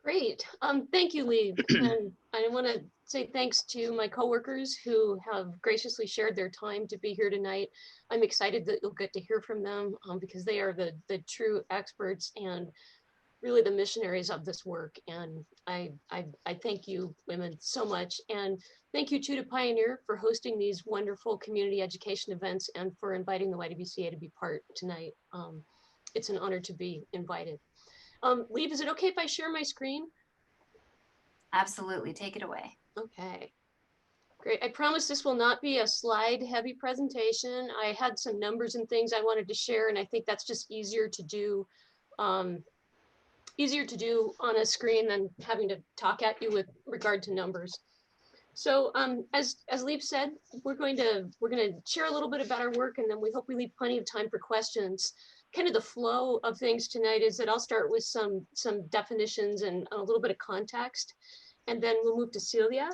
Great. Thank you, Lee. And I want to say thanks to my coworkers who have graciously shared their time to be here tonight. I'm excited that you'll get to hear from them because they are the true experts and really the missionaries of this work. And I thank you women so much. And thank you too to Pioneer for hosting these wonderful community education events and for inviting the YWCA to be part tonight. It's an honor to be invited. Lee, is it okay if I share my screen? Absolutely, take it away. Okay, great. I promise this will not be a slide heavy presentation. I had some numbers and things I wanted to share, and I think that's just easier to do on a screen than having to talk at you with regard to numbers. So as Lee said, we're going to share a little bit about our work, and then we hope we leave plenty of time for questions. Kind of the flow of things tonight is that I'll start with some definitions and a little bit of context, and then we'll move to Celia,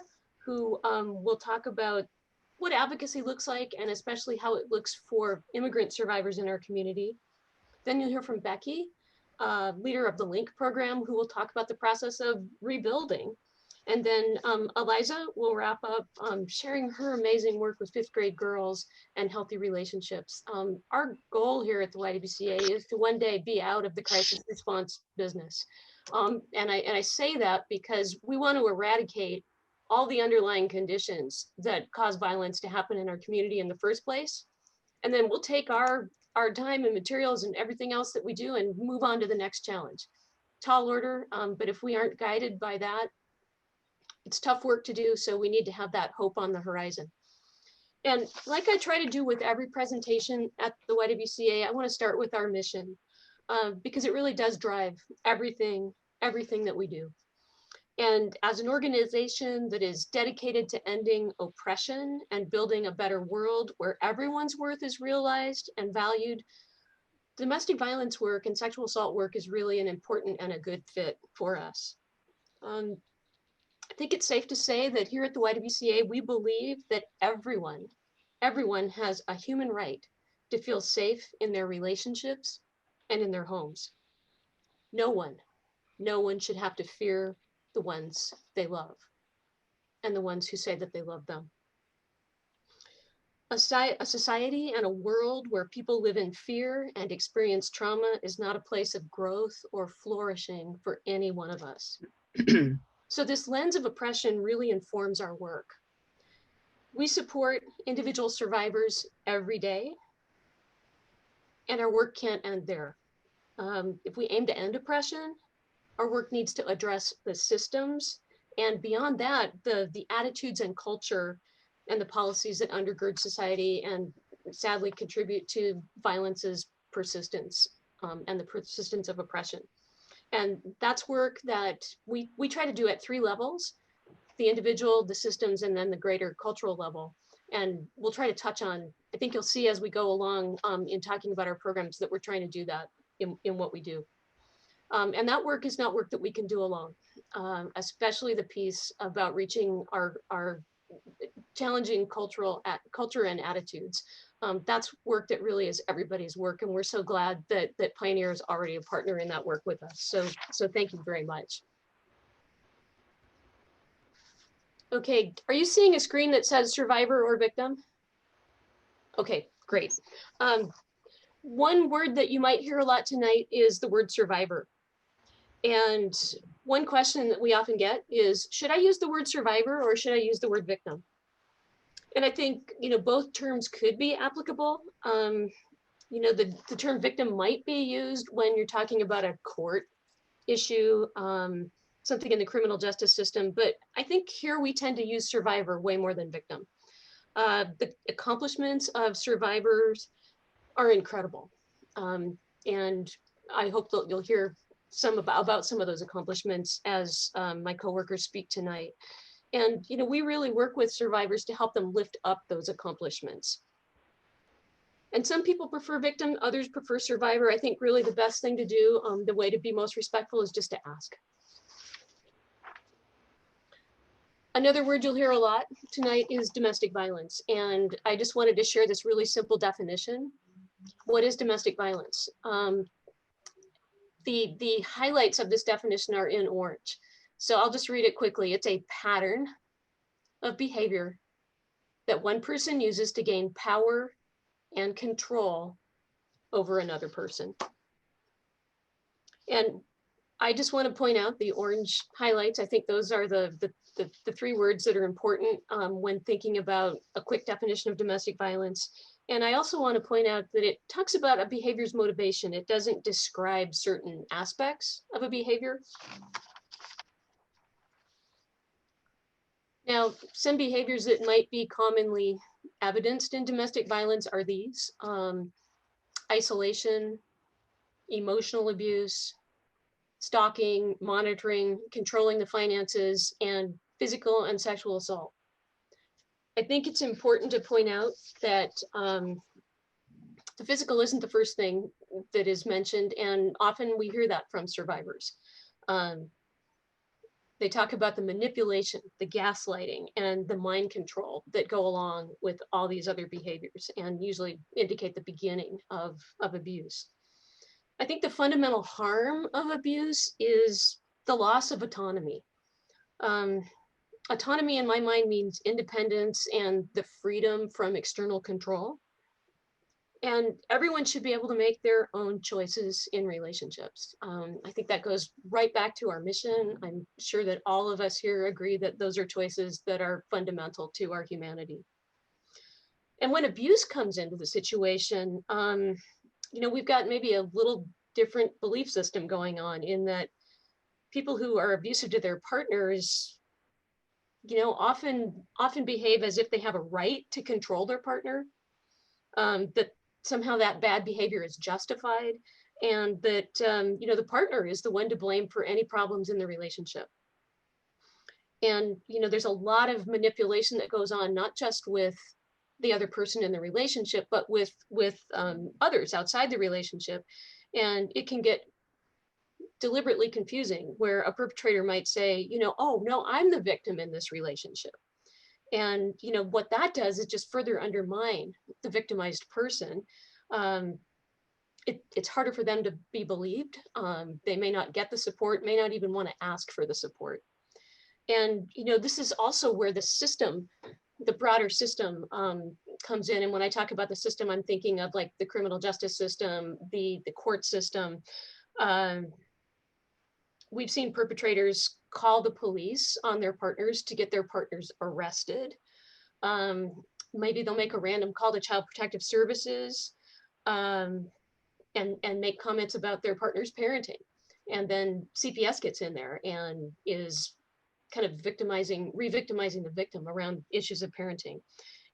who will talk about what advocacy looks like and especially how it looks for immigrant survivors in our community. Then you'll hear from Becky, leader of the LINK program, who will talk about the process of rebuilding. And then Eliza will wrap up sharing her amazing work with fifth grade girls and healthy relationships. Our goal here at the YWCA is to one day be out of the crisis response business. And I say that because we want to eradicate all the underlying conditions that cause violence to happen in our community in the first place. And then we'll take our time and materials and everything else that we do and move on to the next challenge. Tall order, but if we aren't guided by that, it's tough work to do, so we need to have that hope on the horizon. And like I try to do with every presentation at the YWCA, I want to start with our mission because it really does drive everything that we do. And as an organization that is dedicated to ending oppression and building a better world where everyone's worth is realized and valued, domestic violence work and sexual assault work is really an important and a good fit for us. I think it's safe to say that here at the YWCA, we believe that everyone has a human right to feel safe in their relationships and in their homes. No one should have to fear the ones they love and the ones who say that they love them. A society and a world where people live in fear and experience trauma is not a place of growth or flourishing for any one of us. So this lens of oppression really informs our work. We support individual survivors every day, and our work can't end there. If we aim to end oppression, our work needs to address the systems, and beyond that, the attitudes and culture and the policies that undergird society and sadly contribute to violence's persistence and the persistence of oppression. And that's work that we try to do at 3 levels: the individual, the systems, and then the greater cultural level. And we'll try to touch on, I think you'll see as we go along in talking about our programs that we're trying to do that in what we do. And that work is not work that we can do alone, especially the piece about reaching our challenging culture and attitudes. That's work that really is everybody's work, and we're so glad that Pioneer is already a partner in that work with us. So thank you very much. Okay, are you seeing a screen that says survivor or victim? Okay, great. One word that you might hear a lot tonight is the word survivor. And one question that we often get is, should I use the word survivor or should I use the word victim? And I think, both terms could be applicable. The term victim might be used when you're talking about a court issue, something in the criminal justice system. But I think here we tend to use survivor way more than victim. The accomplishments of survivors are incredible. And I hope that you'll hear some about some of those accomplishments as my coworkers speak tonight. And we really work with survivors to help them lift up those accomplishments. And some people prefer victim, others prefer survivor. I think really the best thing to do, the way to be most respectful, is just to ask. Another word you'll hear a lot tonight is domestic violence. And I just wanted to share this really simple definition. What is domestic violence? The highlights of this definition are in orange. So I'll just read it quickly. It's a pattern of behavior that one person uses to gain power and control over another person. And I just want to point out the orange highlights. I think those are the three words that are important when thinking about a quick definition of domestic violence. And I also want to point out that it talks about a behavior's motivation. It doesn't describe certain aspects of a behavior. Now, some behaviors that might be commonly evidenced in domestic violence are these: isolation, emotional abuse, stalking, monitoring, controlling the finances, and physical and sexual assault. I think it's important to point out that the physical isn't the first thing that is mentioned, and often we hear that from survivors. They talk about the manipulation, the gaslighting, and the mind control that go along with all these other behaviors and usually indicate the beginning of abuse. I think the fundamental harm of abuse is the loss of autonomy. Autonomy in my mind means independence and the freedom from external control. And everyone should be able to make their own choices in relationships. I think that goes right back to our mission. I'm sure that all of us here agree that those are choices that are fundamental to our humanity. And when abuse comes into the situation, we've got maybe a little different belief system going on, in that people who are abusive to their partners, often behave as if they have a right to control their partner, that somehow that bad behavior is justified, and that the partner is the one to blame for any problems in the relationship. And there's a lot of manipulation that goes on, not just with the other person in the relationship, but with others outside the relationship. And it can get deliberately confusing, where a perpetrator might say, oh no, I'm the victim in this relationship. And what that does is just further undermine the victimized person. It's harder for them to be believed. They may not get the support, may not even want to ask for the support. And this is also where the system, the broader system, comes in. And when I talk about the system, I'm thinking of like the criminal justice system, the court system. We've seen perpetrators call the police on their partners to get their partners arrested. Maybe they'll make a random call to Child Protective Services, and make comments about their partner's parenting. And then CPS gets in there and is kind of re-victimizing the victim around issues of parenting.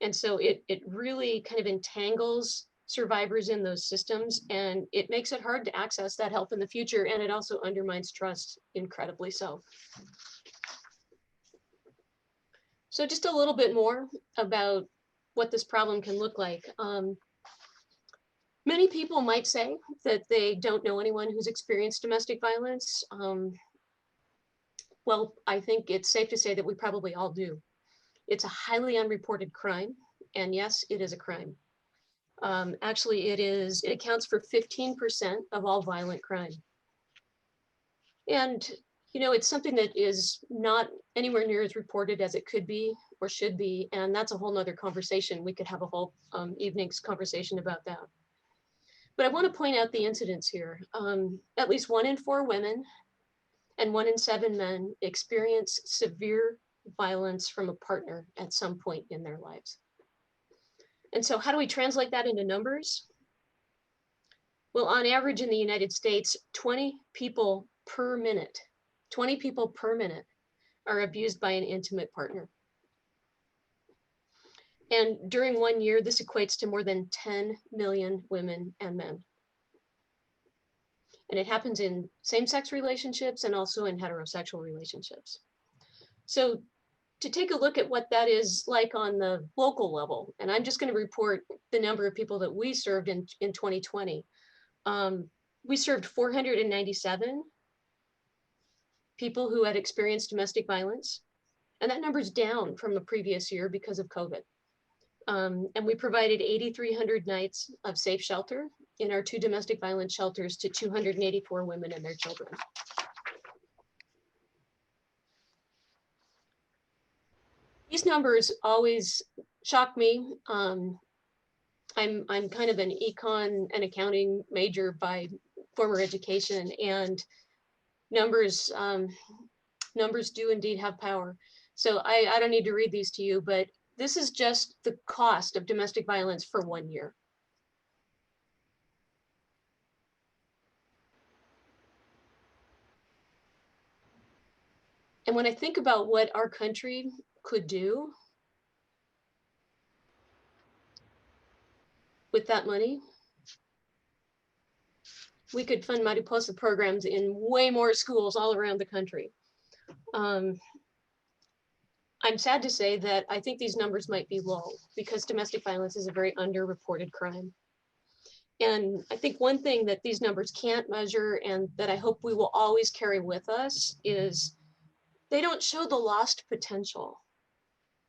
And so it really kind of entangles survivors in those systems, and it makes it hard to access that help in the future. And it also undermines trust incredibly so. So just a little bit more about what this problem can look like. Many people might say that they don't know anyone who's experienced domestic violence. Well, I think it's safe to say that we probably all do. It's a highly unreported crime, and yes, it is a crime. Actually, it accounts for 15% of all violent crime. And, it's something that is not anywhere near as reported as it could be or should be. And that's a whole nother conversation. We could have a whole evening's conversation about that. But I want to point out the incidents here. At least 1 in 4 women and 1 in 7 men experience severe violence from a partner at some point in their lives. And so how do we translate that into numbers? Well, on average in the United States, 20 people per minute are abused by an intimate partner. And during 1 year, this equates to more than 10 million women and men. And it happens in same-sex relationships and also in heterosexual relationships. So to take a look at what that is like on the local level, and I'm just going to report the number of people that we served in 2020. We served 497 people who had experienced domestic violence, and that number's down from the previous year because of COVID. And we provided 8,300 nights of safe shelter in our 2 domestic violence shelters to 284 women and their children. These numbers always shock me. I'm kind of an econ and accounting major by former education, and numbers numbers do indeed have power. So I don't need to read these to you, but this is just the cost of domestic violence for 1 year. And when I think about what our country could do with that money, we could fund Mariposa programs in way more schools all around the country. I'm sad to say that I think these numbers might be low because domestic violence is a very underreported crime. And I think one thing that these numbers can't measure and that I hope we will always carry with us is they don't show the lost potential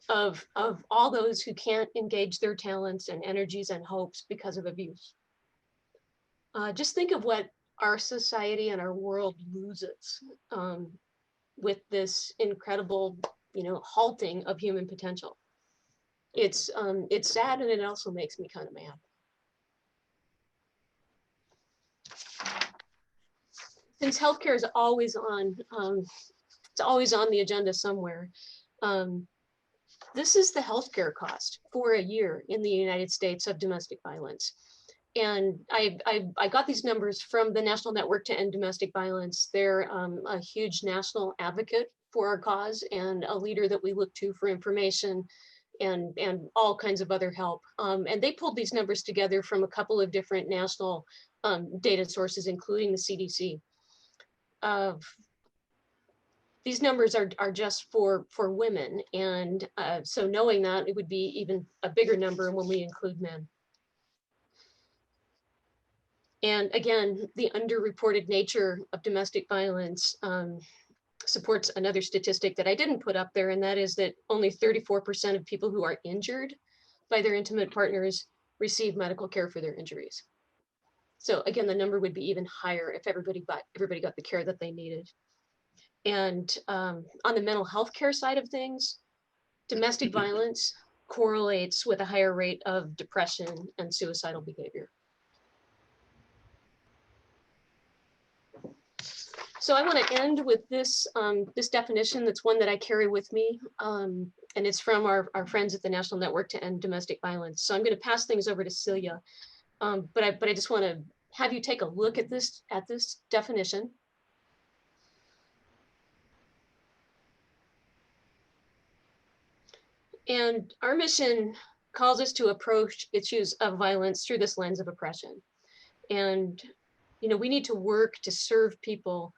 of all those who can't engage their talents and energies and hopes because of abuse. Just think of what our society and our world loses with this incredible, halting of human potential. It's sad, and it also makes me kind of mad. Since healthcare is always on, it's always on the agenda somewhere. This is the healthcare cost for a year in the United States of domestic violence. And I got these numbers from the National Network to End Domestic Violence. They're a huge national advocate for our cause and a leader that we look to for information and all kinds of other help. And they pulled these numbers together from a couple of different national data sources, including the CDC. These numbers are just for women. And so knowing that, it would be even a bigger number when we include men. And again, the underreported nature of domestic violence supports another statistic that I didn't put up there, and that is that only 34% of people who are injured by their intimate partners receive medical care for their injuries. So again, the number would be even higher if everybody got the care that they needed. And on the mental health care side of things, domestic violence correlates with a higher rate of depression and suicidal behavior. So I want to end with this, this definition that's one that I carry with me, and it's from our friends at the National Network to End Domestic Violence. So I'm going to pass things over to Celia, but I just want to have you take a look at this definition. And our mission calls us to approach issues of violence through this lens of oppression. And, we need to work to serve people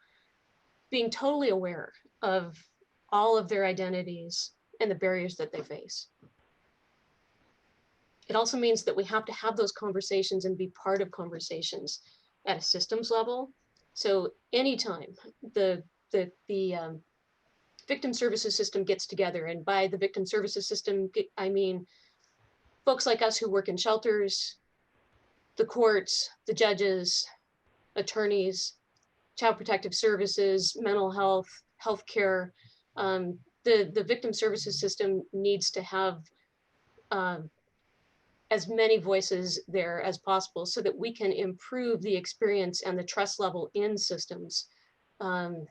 being totally aware of all of their identities and the barriers that they face. It also means that we have to have those conversations and be part of conversations at a systems level. So anytime the victim services system gets together, and by the victim services system, I mean folks like us who work in shelters, the courts, the judges, attorneys, child protective services, mental health, healthcare. The victim services system needs to have as many voices there as possible so that we can improve the experience and the trust level in systems, and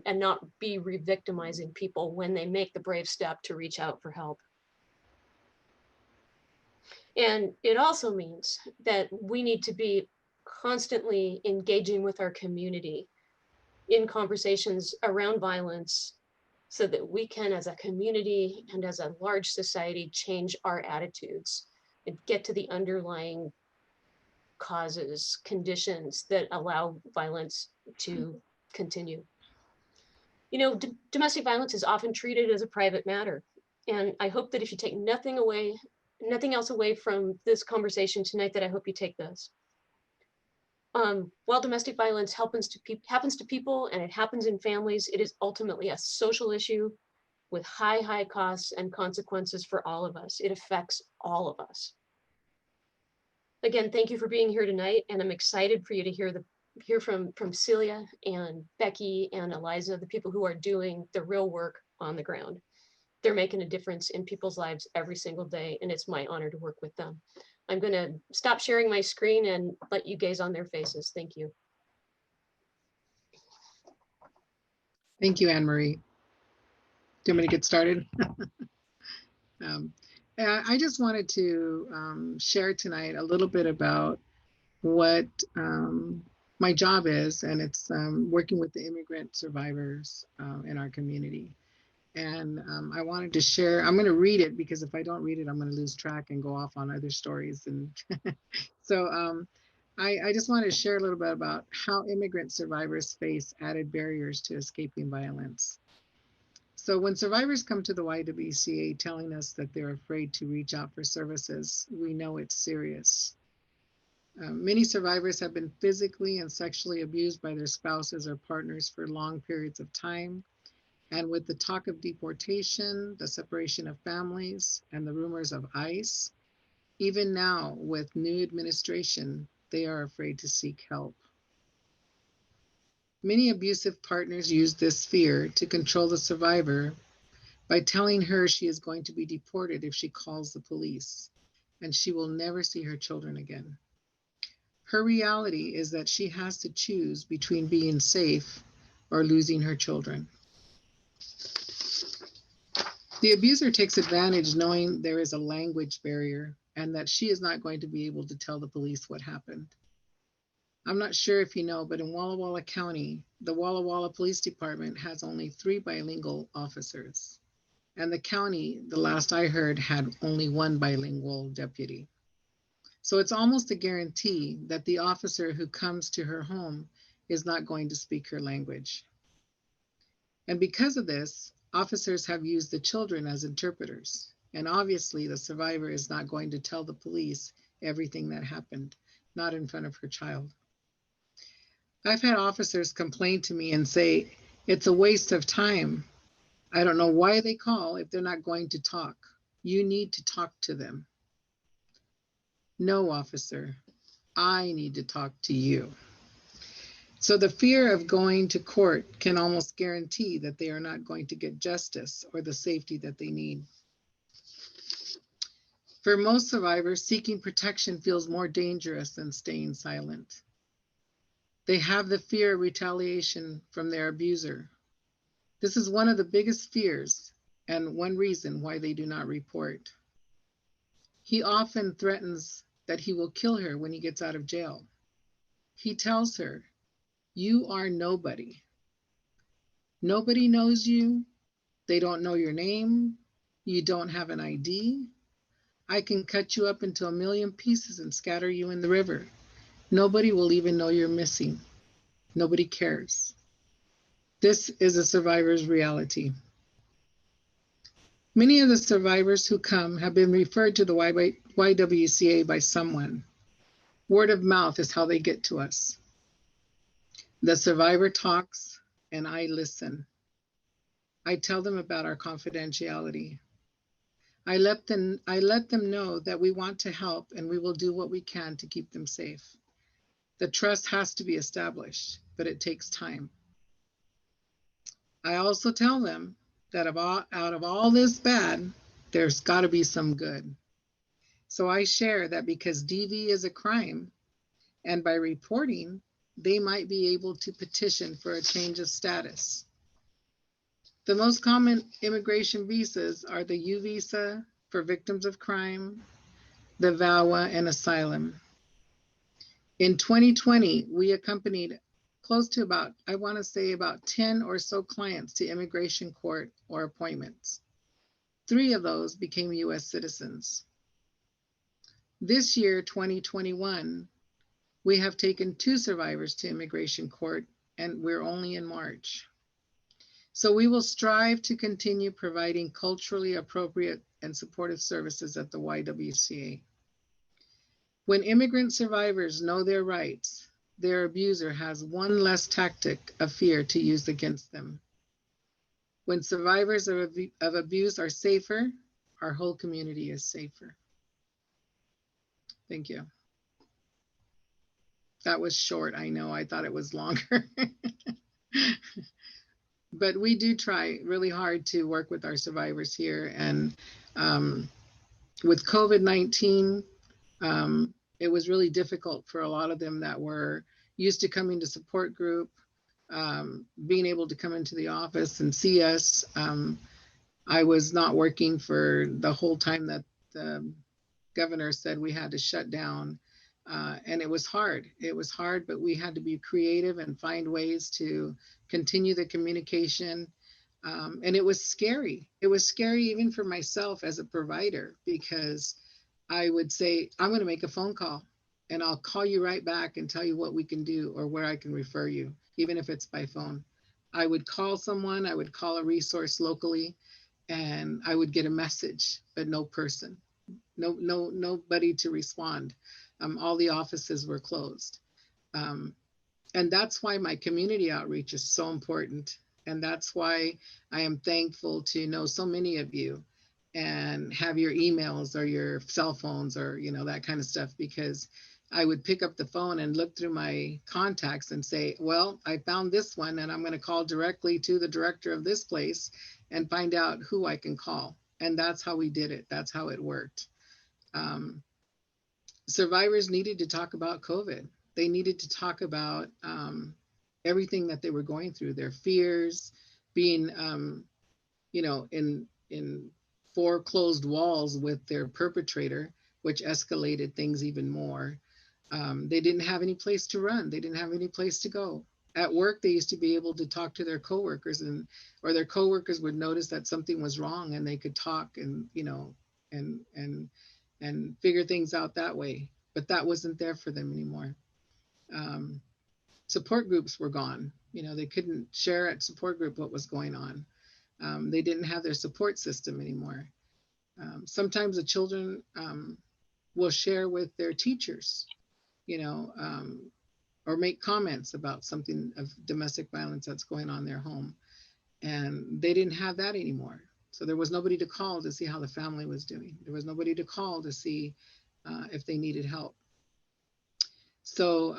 not be re-victimizing people when they make the brave step to reach out for help. And it also means that we need to be constantly engaging with our community in conversations around violence so that we can, as a community and as a large society, change our attitudes and get to the underlying causes, conditions that allow violence to continue. Domestic violence is often treated as a private matter. And I hope that if you take nothing else away from this conversation tonight, that I hope you take this. While domestic violence happens to people and it happens in families, it is ultimately a social issue with high costs and consequences for all of us. It affects all of us. Again, thank you for being here tonight, and I'm excited for you to hear from Celia and Becky and Eliza, the people who are doing the real work on the ground. they're making a difference in people's lives every single day, and it's my honor to work with them. I'm going to stop sharing my screen and let you gaze on their faces. Thank you. Thank you, Anne Marie. Do you want me to get started? I just wanted to share tonight a little bit about what my job is, and it's working with the immigrant survivors in our community. And I wanted to share, I'm going to read it because if I don't read it, I'm going to lose track and go off on other stories. And so I just wanted to share a little bit about how immigrant survivors face added barriers to escaping violence. So when survivors come to the YWCA telling us that they're afraid to reach out for services, we know it's serious. Many survivors have been physically and sexually abused by their spouses or partners for long periods of time. And with the talk of deportation, the separation of families, and the rumors of ICE, even now with new administration, they are afraid to seek help. Many abusive partners use this fear to control the survivor by telling her she is going to be deported if she calls the police, and she will never see her children again. Her reality is that she has to choose between being safe or losing her children. The abuser takes advantage knowing there is a language barrier and that she is not going to be able to tell the police what happened. I'm not sure if you know, but in Walla Walla County, the Walla Walla Police Department has only 3 bilingual officers. And the county, the last I heard, had only 1 bilingual deputy. So it's almost a guarantee that the officer who comes to her home is not going to speak her language. And because of this, officers have used the children as interpreters. And obviously the survivor is not going to tell the police everything that happened, not in front of her child. I've had officers complain to me and say, it's a waste of time. I don't know why they call if they're not going to talk. You need to talk to them. No, officer, I need to talk to you. So the fear of going to court can almost guarantee that they are not going to get justice or the safety that they need. For most survivors, seeking protection feels more dangerous than staying silent. They have the fear of retaliation from their abuser. This is one of the biggest fears and one reason why they do not report. He often threatens that he will kill her when he gets out of jail. He tells her, you are nobody. Nobody knows you. They don't know your name. You don't have an ID. I can cut you up into 1,000,000 pieces and scatter you in the river. Nobody will even know you're missing. Nobody cares. This is a survivor's reality. Many of the survivors who come have been referred to the YWCA by someone. Word of mouth is how they get to us. The survivor talks and I listen. I tell them about our confidentiality. I let them know that we want to help and we will do what we can to keep them safe. The trust has to be established, but it takes time. I also tell them that out of all this bad, there's got to be some good. So I share that because DV is a crime, and by reporting, they might be able to petition for a change of status. The most common immigration visas are the U visa for victims of crime, the VAWA, and asylum. In 2020, we accompanied close to about 10 or so clients to immigration court or appointments. 3 of those became US citizens. This year, 2021, we have taken 2 survivors to immigration court, and we're only in March. So we will strive to continue providing culturally appropriate and supportive services at the YWCA. When immigrant survivors know their rights, their abuser has one less tactic of fear to use against them. When survivors of abuse are safer, our whole community is safer. Thank you. That was short, I know. I thought it was longer. but we do try really hard to work with our survivors here. And with COVID-19, it was really difficult for a lot of them that were used to coming to support group, being able to come into the office and see us. I was not working for the whole time that the governor said we had to shut down. And it was hard. It was hard, but we had to be creative and find ways to continue the communication. And it was scary. It was scary even for myself as a provider, because I would say, I'm going to make a phone call and I'll call you right back and tell you what we can do or where I can refer you, even if it's by phone. I would call someone, I would call a resource locally, and I would get a message, but no person, nobody to respond. All the offices were closed. And that's why my community outreach is so important. And that's why I am thankful to know so many of you and have your emails or your cell phones or, that kind of stuff, because I would pick up the phone and look through my contacts and say, well, I found this one and I'm going to call directly to the director of this place and find out who I can call. And that's how we did it. That's how it worked. Survivors needed to talk about COVID. They needed to talk about everything that they were going through, their fears, being, in four closed walls with their perpetrator, which escalated things even more. They didn't have any place to run. They didn't have any place to go. At work, they used to be able to talk to their coworkers, or their coworkers would notice that something was wrong, and they could talk and figure things out that way. But that wasn't there for them anymore. Support groups were gone. They couldn't share at support group what was going on. They didn't have their support system anymore. Sometimes the children will share with their teachers, or make comments about something of domestic violence that's going on in their home. And they didn't have that anymore. So there was nobody to call to see how the family was doing. There was nobody to call to see if they needed help. So,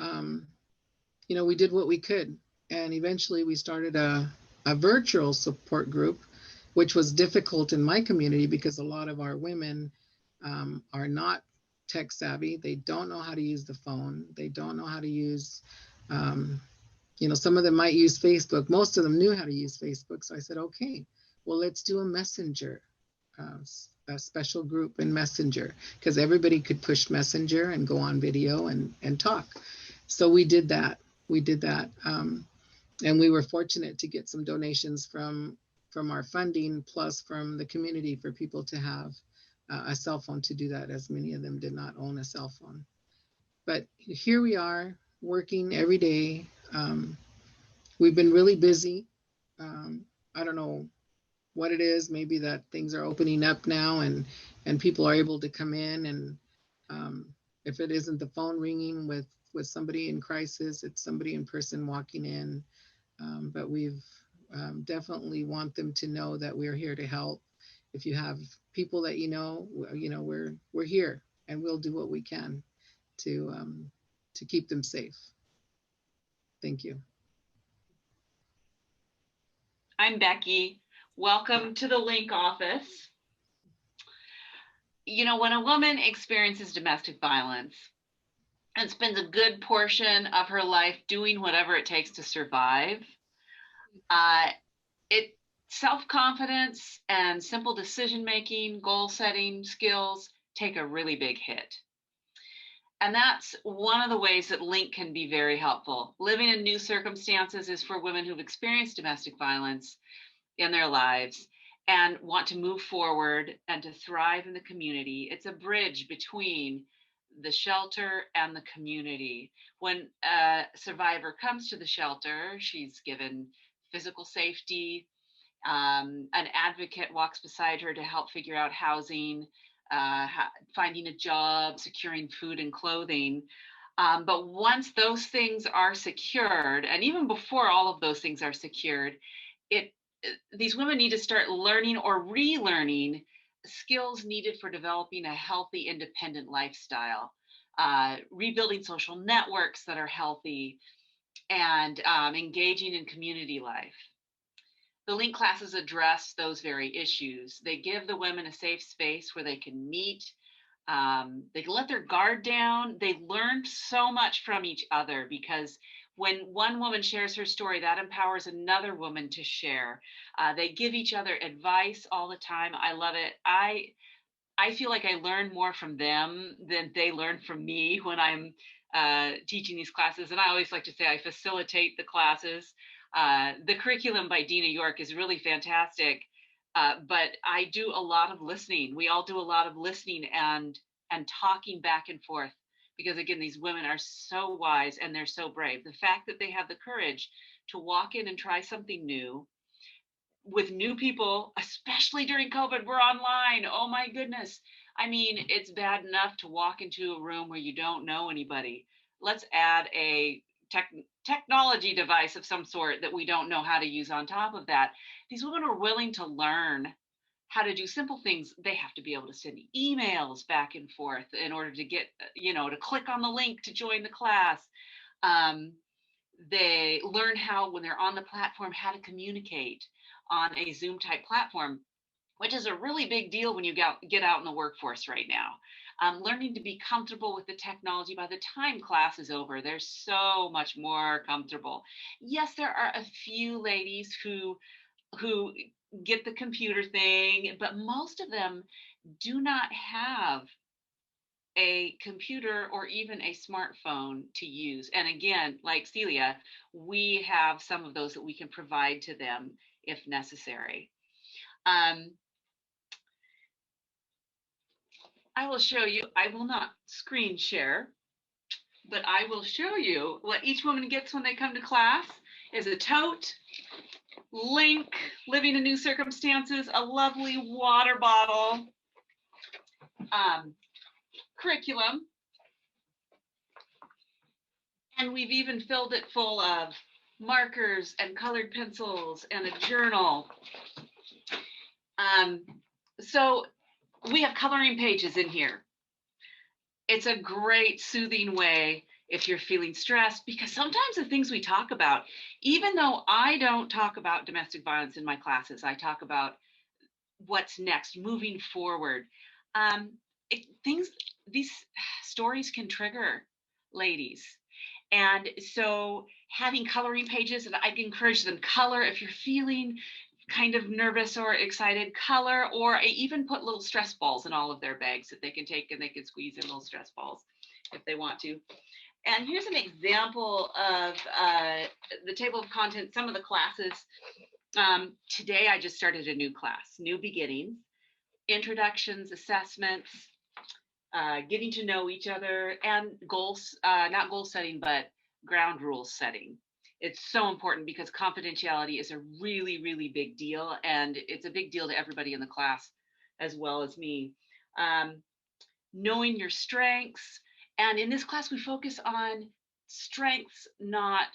we did what we could. And eventually we started a virtual support group, which was difficult in my community because a lot of our women are not tech savvy. They don't know how to use the phone. They don't know how to use, some of them might use Facebook. Most of them knew how to use Facebook. So I said, okay, well, let's do a messenger, a special group in Messenger, because everybody could push Messenger and go on video and talk. So we did that. And we were fortunate to get some donations from our funding, plus from the community, for people to have a cell phone to do that, as many of them did not own a cell phone. But here we are working every day. We've been really busy. I don't know what it is, maybe that things are opening up now and people are able to come in, and if it isn't the phone ringing with somebody in crisis, it's somebody in person walking in. But we've definitely want them to know that we're here to help. If you have people that we're here, and we'll do what we can to keep them safe. Thank you. I'm Becky. Welcome to the Link office. When a woman experiences domestic violence and spends a good portion of her life doing whatever it takes to survive, self-confidence and simple decision-making, goal-setting skills take a really big hit. And that's one of the ways that Link can be very helpful. Living in new circumstances is for women who've experienced domestic violence in their lives and want to move forward and to thrive in the community. It's a bridge between the shelter and the community. When a survivor comes to the shelter, she's given physical safety. An advocate walks beside her to help figure out housing, finding a job, securing food and clothing. But once those things are secured, and even before all of those things are secured, these women need to start learning or relearning skills needed for developing a healthy, independent lifestyle, rebuilding social networks that are healthy, and engaging in community life. The link classes address those very issues. They give the women a safe space where they can meet. They can let their guard down. They learn so much from each other, because when one woman shares her story, that empowers another woman to share. They give each other advice all the time. I love it. I feel like I learn more from them than they learn from me when I'm teaching these classes. And I always like to say I facilitate the classes. The curriculum by Dina York is really fantastic, but I do a lot of listening. We all do a lot of listening and talking back and forth, because again, these women are so wise and they're so brave. The fact that they have the courage to walk in and try something new with new people, especially during COVID, we're online. Oh my goodness. I mean, it's bad enough to walk into a room where you don't know anybody. Let's add a technology device of some sort that we don't know how to use on top of that. These women are willing to learn how to do simple things. They have to be able to send emails back and forth in order to get, to click on the link to join the class. They learn how, when they're on the platform, how to communicate on a Zoom type platform, which is a really big deal when you get out in the workforce right now. Learning to be comfortable with the technology. By the time class is over, they're so much more comfortable. Yes, there are a few ladies who get the computer thing, but most of them do not have a computer or even a smartphone to use. And again, like Celia, we have some of those that we can provide to them if necessary. I will show you, I will not screen share, but I will show you what each woman gets when they come to class is a tote, link, living in new circumstances, a lovely water bottle, curriculum, and we've even filled it full of markers and colored pencils and a journal. So we have coloring pages in here. It's a great soothing way if you're feeling stressed, because sometimes the things we talk about, even though I don't talk about domestic violence in my classes, I talk about what's next, moving forward. These stories can trigger ladies. And so having coloring pages, and I'd encourage them, color if you're feeling kind of nervous or excited, color, or I even put little stress balls in all of their bags that they can take, and they can squeeze in little stress balls if they want to. And here's an example of the table of contents, some of the classes. Today I just started a new class, New Beginnings, introductions, assessments, getting to know each other, and goals, not goal setting, but ground rules setting. It's so important because confidentiality is a really, really big deal. And it's a big deal to everybody in the class as well as me. Knowing your strengths. And in this class, we focus on strengths, not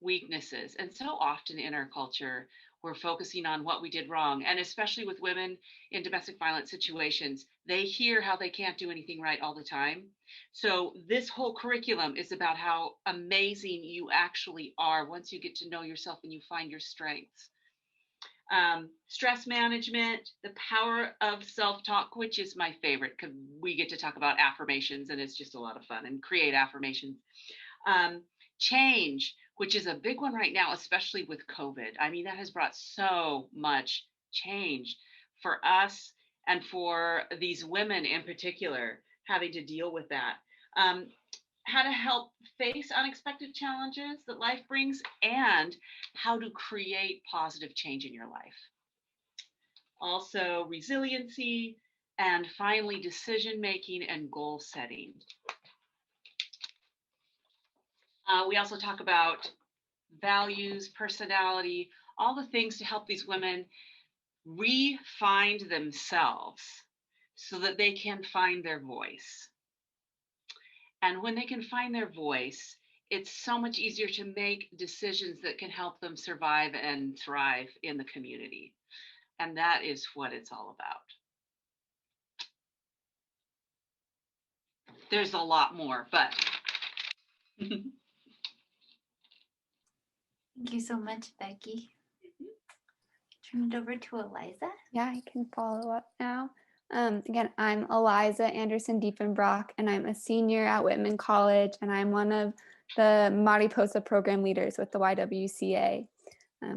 weaknesses. And so often in our culture, we're focusing on what we did wrong. And especially with women in domestic violence situations, they hear how they can't do anything right all the time. So this whole curriculum is about how amazing you actually are once you get to know yourself and you find your strengths. Stress management, the power of self-talk, which is my favorite because we get to talk about affirmations and it's just a lot of fun, and create affirmations. Change, which is a big one right now, especially with COVID. I mean, that has brought so much change for us and for these women in particular, having to deal with that. How to help face unexpected challenges that life brings, and how to create positive change in your life. Also, resiliency, and finally, decision-making and goal setting. We also talk about values, personality, all the things to help these women re-find themselves so that they can find their voice. And when they can find their voice, it's so much easier to make decisions that can help them survive and thrive in the community. And that is what it's all about. There's a lot more, but. Thank you so much, Becky. turn it over to Eliza. Yeah, I can follow up now. Again, I'm Eliza Anderson Diefenbrock, and I'm a senior at Whitman College, and I'm one of the Mariposa program leaders with the YWCA.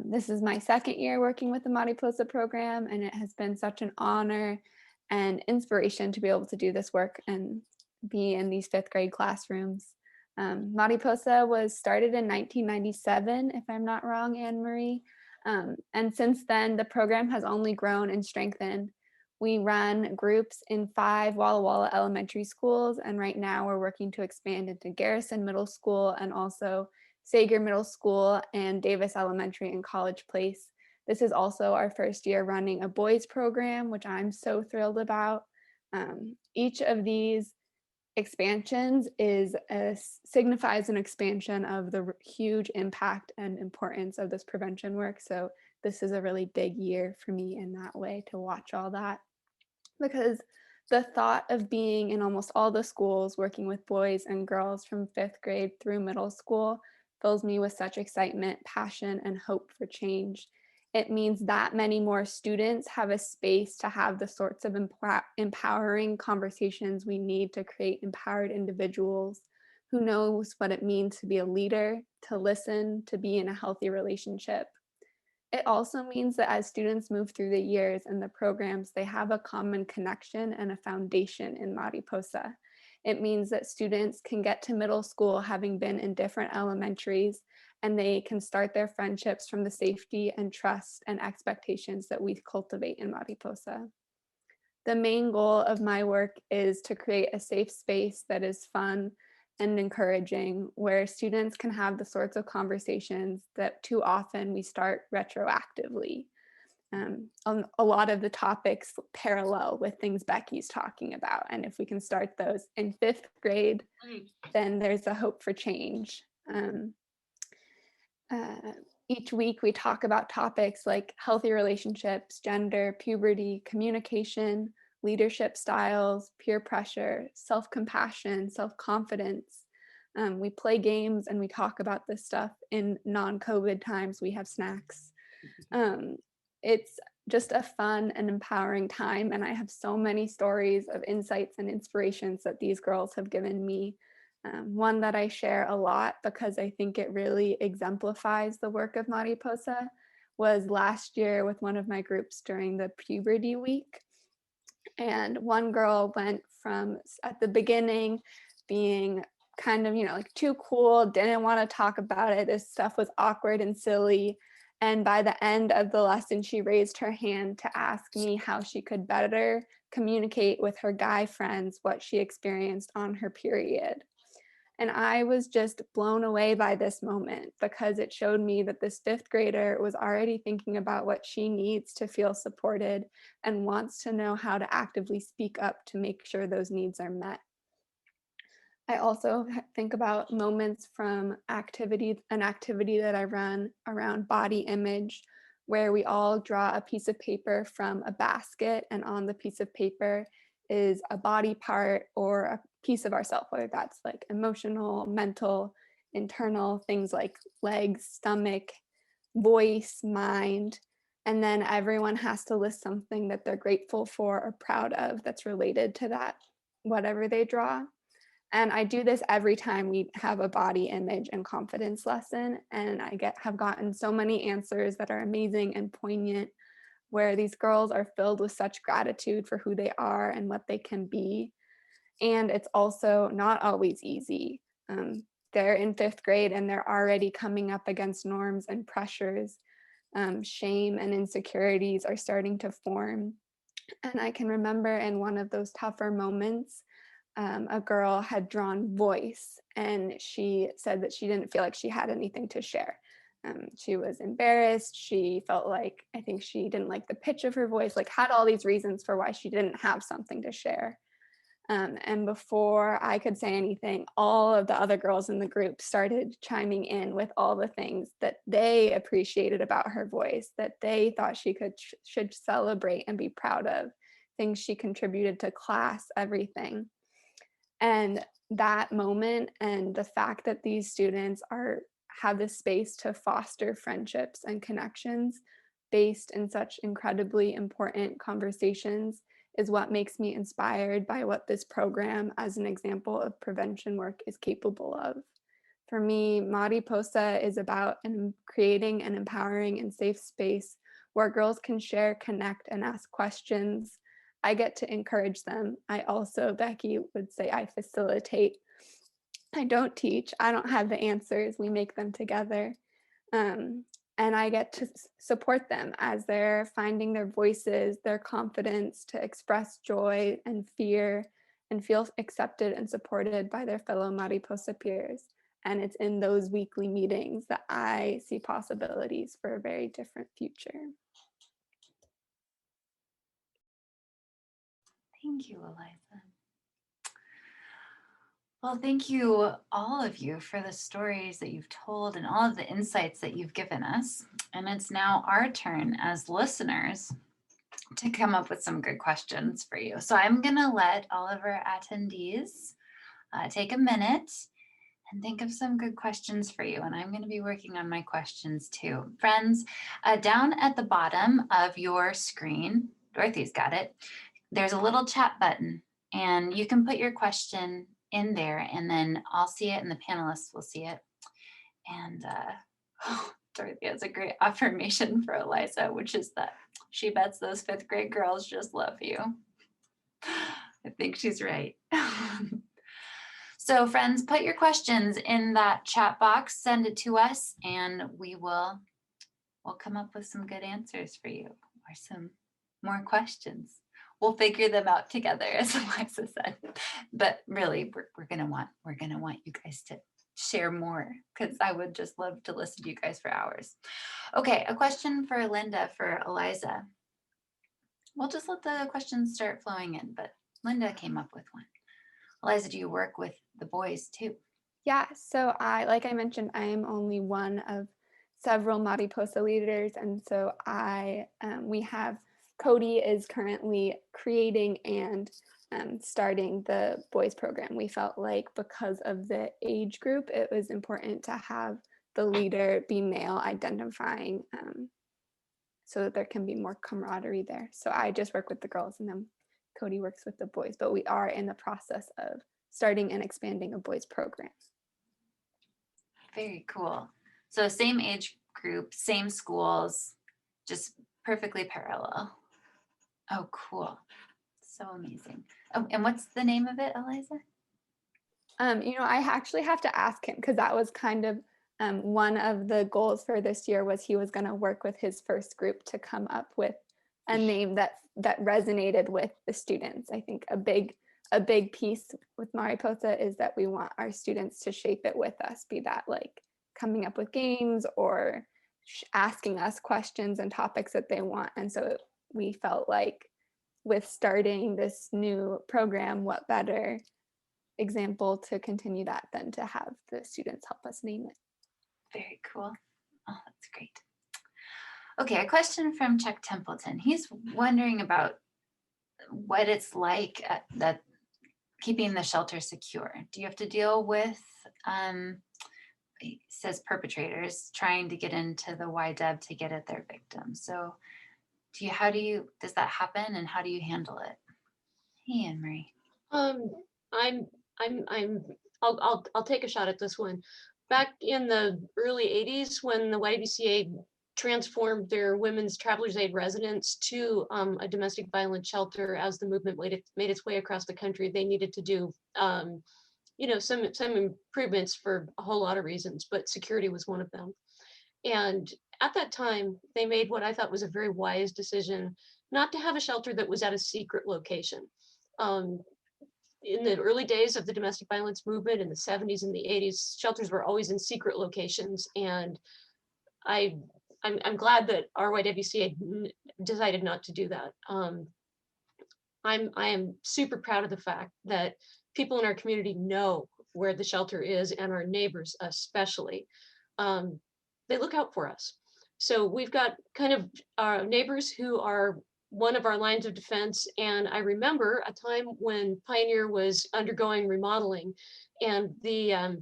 This is my second year working with the Mariposa program, and it has been such an honor and inspiration to be able to do this work and be in these fifth grade classrooms. Mariposa was started in 1997, if I'm not wrong, Anne Marie. And since then, the program has only grown and strengthened. We run groups in 5 Walla Walla elementary schools, and right now we're working to expand into Garrison Middle School and also Sager Middle School and Davis Elementary in College Place. This is also our first year running a boys program, which I'm so thrilled about. Each of these expansions signifies an expansion of the huge impact and importance of this prevention work. So this is a really big year for me in that way to watch all that, because the thought of being in almost all the schools working with boys and girls from 5th grade through middle school fills me with such excitement, passion, and hope for change. It means that many more students have a space to have the sorts of empowering conversations we need to create empowered individuals who knows what it means to be a leader, to listen, to be in a healthy relationship. It also means that as students move through the years and the programs, they have a common connection and a foundation in Mariposa. It means that students can get to middle school having been in different elementaries, and they can start their friendships from the safety and trust and expectations that we cultivate in Mariposa. The main goal of my work is to create a safe space that is fun and encouraging, where students can have the sorts of conversations that too often we start retroactively. A lot of the topics parallel with things Becky's talking about. And if we can start those in 5th grade, then there's a hope for change. Each week we talk about topics like healthy relationships, gender, puberty, communication, leadership styles, peer pressure, self-compassion, self-confidence. We play games and we talk about this stuff in non-COVID times. We have snacks. It's just a fun and empowering time, and I have so many stories of insights and inspirations that these girls have given me. One that I share a lot because I think it really exemplifies the work of Mariposa was last year with one of my groups during the puberty week. And one girl went from, at the beginning, being kind of, like too cool, didn't want to talk about it. This stuff was awkward and silly. And by the end of the lesson, she raised her hand to ask me how she could better communicate with her guy friends what she experienced on her period. And I was just blown away by this moment because it showed me that this 5th grader was already thinking about what she needs to feel supported and wants to know how to actively speak up to make sure those needs are met. I also think about moments from an activity that I run around body image, where we all draw a piece of paper from a basket, and on the piece of paper is a body part or a piece of ourselves, whether that's like emotional, mental, internal, things like legs, stomach, voice, mind. And then everyone has to list something that they're grateful for or proud of that's related to that, whatever they draw. And I do this every time we have a body image and confidence lesson. And I have gotten so many answers that are amazing and poignant, where these girls are filled with such gratitude for who they are and what they can be. And it's also not always easy. They're in 5th grade and they're already coming up against norms and pressures. Shame and insecurities are starting to form. And I can remember in one of those tougher moments, a girl had drawn voice, and she said that she didn't feel like she had anything to share. She was embarrassed. She felt like, I think she didn't like the pitch of her voice, like had all these reasons for why she didn't have something to share. And before I could say anything, all of the other girls in the group started chiming in with all the things that they appreciated about her voice, that they thought she should celebrate and be proud of, things she contributed to class, everything. And that moment and the fact that these students have this space to foster friendships and connections based in such incredibly important conversations is what makes me inspired by what this program as an example of prevention work is capable of. For me, Mariposa is about creating an empowering and safe space where girls can share, connect, and ask questions. I get to encourage them. I also, Becky would say, I facilitate. I don't teach. I don't have the answers. We make them together. And I get to support them as they're finding their voices, their confidence to express joy and fear and feel accepted and supported by their fellow Mariposa peers. And it's in those weekly meetings that I see possibilities for a very different future. Thank you, Eliza. Well, thank you, all of you, for the stories that you've told and all of the insights that you've given us. And it's now our turn as listeners to come up with some good questions for you. So I'm going to let all of our attendees take a minute and think of some good questions for you. And I'm going to be working on my questions too. Friends, down at the bottom of your screen, Dorothy's got it, there's a little chat button, and you can put your question in there, and then I'll see it and the panelists will see it. And Dorothy has a great affirmation for Eliza, which is that she bets those 5th grade girls just love you. I think she's right. So friends, put your questions in that chat box, send it to us, and we'll come up with some good answers for you, or some more questions. We'll figure them out together, as Eliza said. But really, we're gonna want you guys to share more, because I would just love to listen to you guys for hours. Okay, a question for Linda, for Eliza. We'll just let the questions start flowing in, but Linda came up with one. Eliza, do you work with the boys too? Yeah, so like I mentioned, I am only one of several Mariposa leaders, and so we have Cody is currently creating and starting the boys program. We felt like because of the age group, it was important to have the leader be male identifying so that there can be more camaraderie there. So I just work with the girls, and then Cody works with the boys, but we are in the process of starting and expanding a boys program. Very cool. So same age group, same schools, just perfectly parallel. Oh, cool. So amazing. Oh, and what's the name of it, Eliza? I actually have to ask him, because that was kind of one of the goals for this year, was he was going to work with his first group to come up with a name that resonated with the students. I think a big piece with Mariposa is that we want our students to shape it with us, be that like coming up with games or asking us questions and topics that they want. And so we felt like with starting this new program, what better example to continue that than to have the students help us name it. Very cool. Oh, that's great. Okay, a question from Chuck Templeton. He's wondering about what it's like that keeping the shelter secure. Do you have to deal with, he says, perpetrators trying to get into the YW to get at their victims? So does that happen, and how do you handle it? Hey, Anne Marie. I'll take a shot at this one. Back in the early 80s, when the YWCA transformed their women's travelers aid residence to a domestic violence shelter, as the movement made its way across the country, they needed to do some improvements for a whole lot of reasons, but security was one of them. And at that time, they made what I thought was a very wise decision, not to have a shelter that was at a secret location. In the early days of the domestic violence movement in the 70s and the 80s, shelters were always in secret locations. And I'm glad that our YWCA decided not to do that. I am super proud of the fact that people in our community know where the shelter is, and our neighbors especially. They look out for us. So we've got kind of our neighbors who are one of our lines of defense. And I remember a time when Pioneer was undergoing remodeling, and the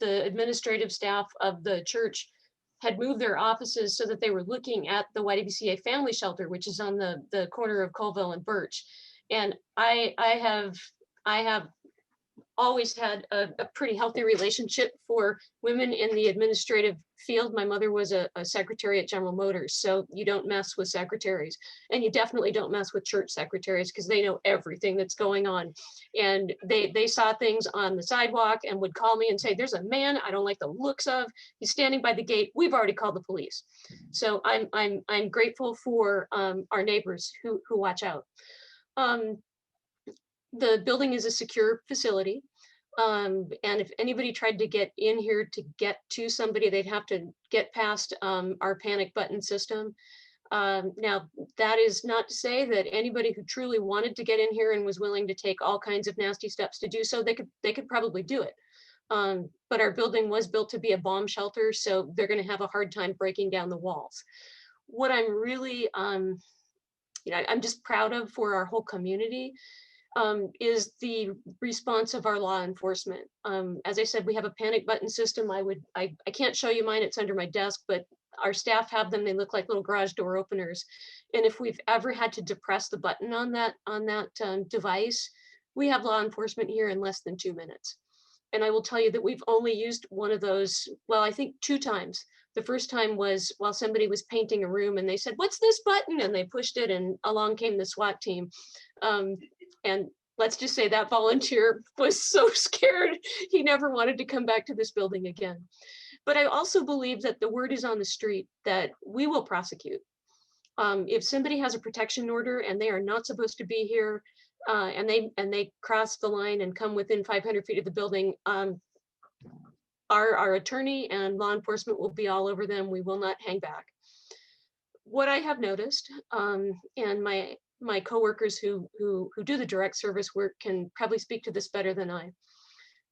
administrative staff of the church had moved their offices so that they were looking at the YWCA family shelter, which is on the corner of Colville and Birch. And I have always had a pretty healthy relationship for women in the administrative field. My mother was a secretary at General Motors, so you don't mess with secretaries, and you definitely don't mess with church secretaries because they know everything that's going on. And they saw things on the sidewalk and would call me and say, there's a man I don't like the looks of. He's standing by the gate. We've already called the police. So I'm grateful for our neighbors who watch out. The building is a secure facility. And if anybody tried to get in here to get to somebody, they'd have to get past our panic button system. Now, that is not to say that anybody who truly wanted to get in here and was willing to take all kinds of nasty steps to do so, they could probably do it. But our building was built to be a bomb shelter, so they're going to have a hard time breaking down the walls. What I'm really, I'm just proud of for our whole community is the response of our law enforcement. As I said, we have a panic button system. I can't show you mine, it's under my desk, but our staff have them. They look like little garage door openers. And if we've ever had to depress the button on that device, we have law enforcement here in less than 2 minutes. And I will tell you that we've only used one of those, well, I think 2 times. The first time was while somebody was painting a room and they said, what's this button? And they pushed it and along came the SWAT team. And let's just say that volunteer was so scared, he never wanted to come back to this building again. But I also believe that the word is on the street that we will prosecute. If somebody has a protection order and they are not supposed to be here, and they cross the line and come within 500 feet of the building, our attorney and law enforcement will be all over them. We will not hang back. What I have noticed, and my coworkers who do the direct service work can probably speak to this better than I,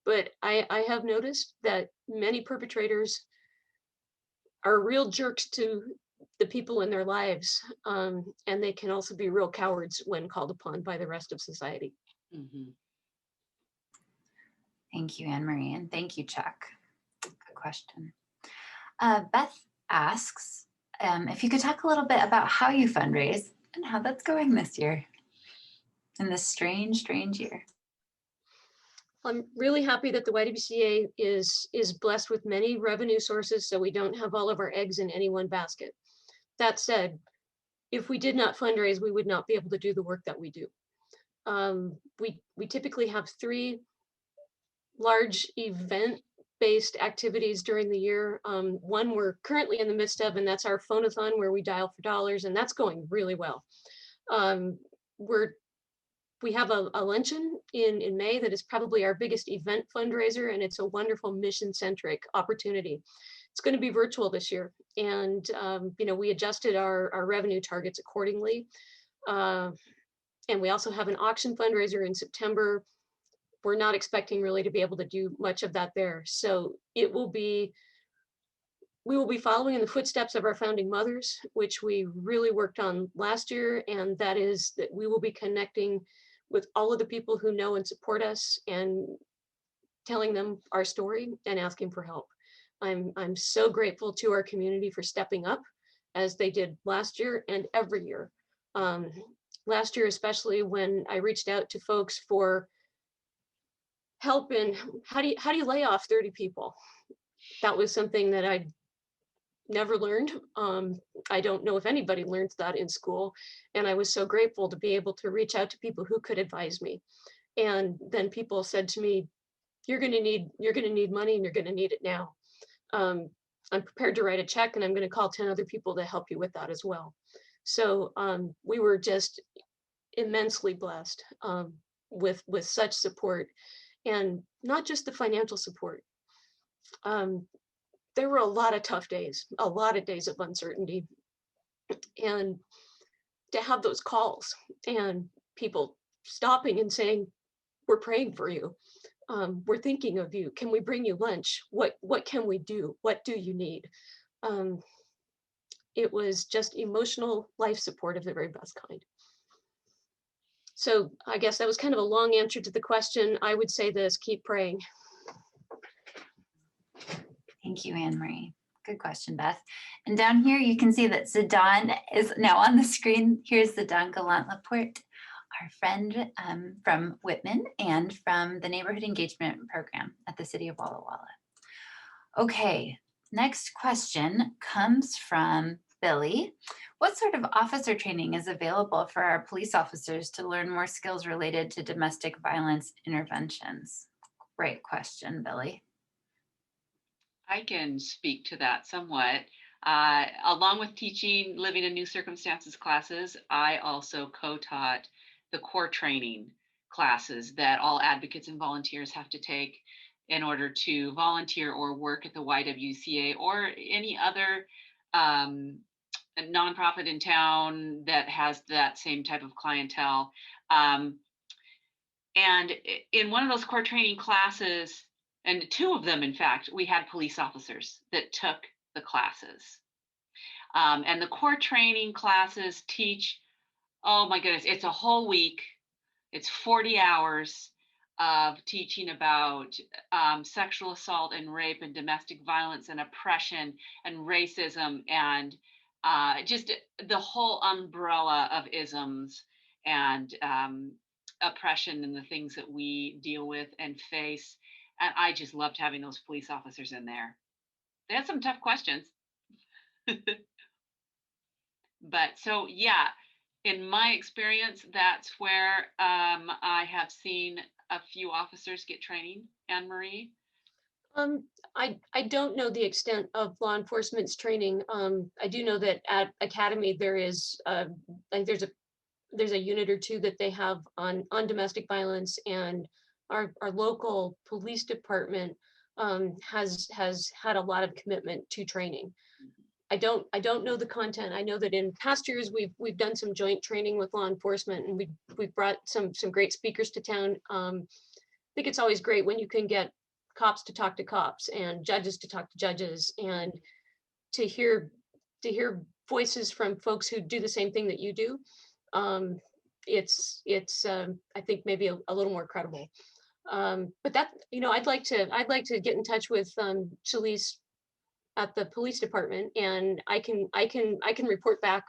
but I have noticed that many perpetrators are real jerks to the people in their lives, and they can also be real cowards when called upon by the rest of society. Mm-hmm. Thank you, Anne Marie, and thank you, Chuck. Good question. Beth asks if you could talk a little bit about how you fundraise and how that's going this year, in this strange, strange year. I'm really happy that the YWCA is blessed with many revenue sources, so we don't have all of our eggs in any one basket. That said, if we did not fundraise, we would not be able to do the work that we do. We typically have 3 large event-based activities during the year. One we're currently in the midst of, and that's our phone-a-thon, where we dial for dollars, and that's going really well. We have a luncheon in May that is probably our biggest event fundraiser, and it's a wonderful mission-centric opportunity. It's going to be virtual this year, and we adjusted our revenue targets accordingly. And we also have an auction fundraiser in September. We're not expecting really to be able to do much of that there. So we will be following in the footsteps of our founding mothers, which we really worked on last year. And that is that we will be connecting with all of the people who know and support us and telling them our story and asking for help. I'm so grateful to our community for stepping up as they did last year and every year. Last year, especially when I reached out to folks for help in how do you lay off 30 people? That was something that I'd never learned. I don't know if anybody learns that in school. And I was so grateful to be able to reach out to people who could advise me. And then people said to me, you're gonna need money and you're gonna need it now. I'm prepared to write a check and I'm gonna call 10 other people to help you with that as well. So we were just immensely blessed with such support, and not just the financial support. There were a lot of tough days, a lot of days of uncertainty, and to have those calls and people stopping and saying, we're praying for you. We're thinking of you. Can we bring you lunch? What can we do? What do you need? It was just emotional life support of the very best kind. So I guess that was kind of a long answer to the question. I would say this: keep praying. Thank you, Anne Marie. Good question, Beth. And down here, you can see that Zidane is now on the screen. Here's Zidane Gallant-Laporte, our friend from Whitman and from the Neighborhood Engagement Program at the City of Walla Walla. Okay, next question comes from Billy. What sort of officer training is available for our police officers to learn more skills related to domestic violence interventions? Great question, Billy. I can speak to that somewhat. Along with teaching Living in New Circumstances classes, I also co-taught the core training classes that all advocates and volunteers have to take in order to volunteer or work at the YWCA or any other nonprofit in town that has that same type of clientele. And in one of those core training classes, and two of them, in fact, we had police officers that took the classes. And the core training classes teach, oh my goodness, it's a whole week. It's 40 hours of teaching about sexual assault and rape and domestic violence and oppression and racism and just the whole umbrella of isms and oppression and the things that we deal with and face. And I just loved having those police officers in there. They had some tough questions. But so, yeah, in my experience, that's where I have seen a few officers get training. Anne Marie? I don't know the extent of law enforcement's training. I do know that at Academy there is like there's a unit or two that they have on domestic violence, and our local police department has had a lot of commitment to training. I don't know the content. I know that in past years we've done some joint training with law enforcement, and we've brought some great speakers to town. I think it's always great when you can get cops to talk to cops and judges to talk to judges, and to hear voices from folks who do the same thing that you do. It's I think maybe a little more credible. But that, I'd like to get in touch with Shalise at the police department, and I can report back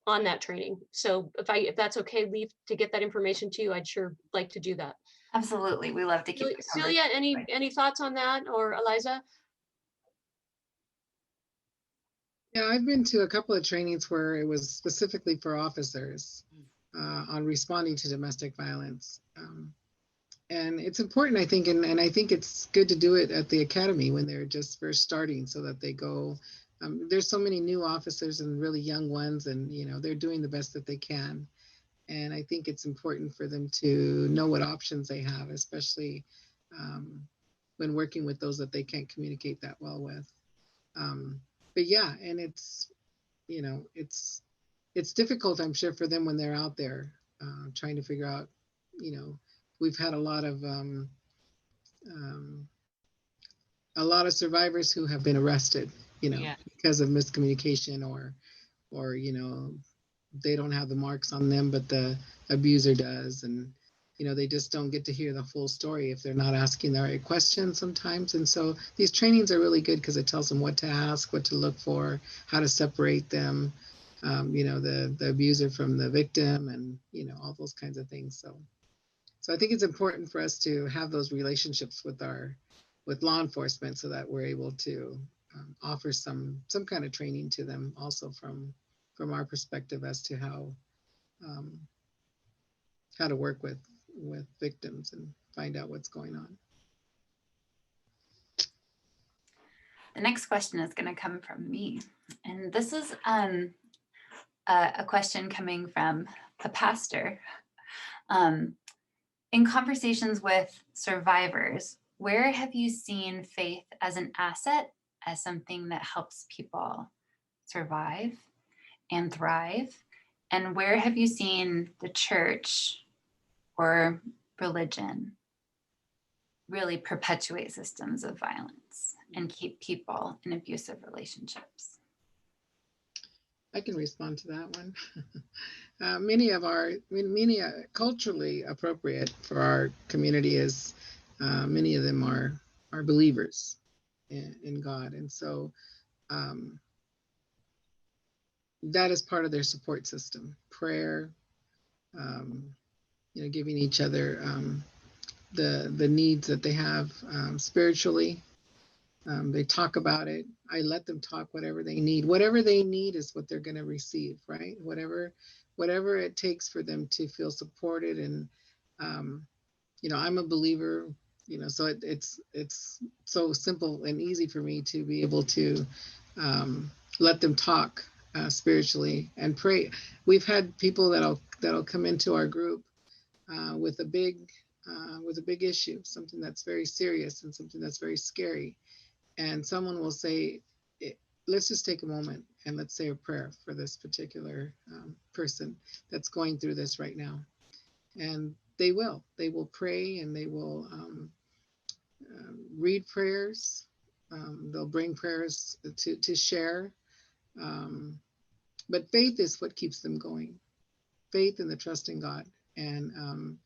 on that training. So if that's okay, Leaf, to get that information to you, I'd sure like to do that. Absolutely, we love to keep the Celia, any thoughts on that, or Eliza? Yeah, I've been to a couple of trainings where it was specifically for officers on responding to domestic violence. And it's important, I think, and I think it's good to do it at the academy when they're just first starting, so that they go, there's so many new officers and really young ones, and they're doing the best that they can. And I think it's important for them to know what options they have, especially when working with those that they can't communicate that well with. But yeah, and it's difficult, I'm sure, for them when they're out there trying to figure out, we've had a lot of survivors who have been arrested, Yeah. because of miscommunication or they don't have the marks on them, but the abuser does. And, they just don't get to hear the full story if they're not asking the right questions sometimes. And so these trainings are really good because it tells them what to ask, what to look for, how to separate them, the abuser from the victim, and, all those kinds of things. So I think it's important for us to have those relationships with law enforcement, so that we're able to offer some kind of training to them also from our perspective as to how to work with victims and find out what's going on. The next question is going to come from me. And this is a question coming from a pastor. In conversations with survivors, where have you seen faith as an asset, as something that helps people survive and thrive? And where have you seen the church or religion really perpetuate systems of violence and keep people in abusive relationships? I can respond to that one. Many culturally appropriate for our community is many of them are believers in God. And so that is part of their support system. Prayer, giving each other the needs that they have spiritually. They talk about it. I let them talk whatever they need. Whatever they need is what they're going to receive, right? Whatever it takes for them to feel supported. And, I'm a believer, so it's so simple and easy for me to be able to let them talk spiritually and pray. We've had people that'll come into our group with a big issue, something that's very serious and something that's very scary. And someone will say, let's just take a moment and let's say a prayer for this particular person that's going through this right now. And they will pray, and they will read prayers. They'll bring prayers to share. But faith is what keeps them going. Faith and the trust in God. And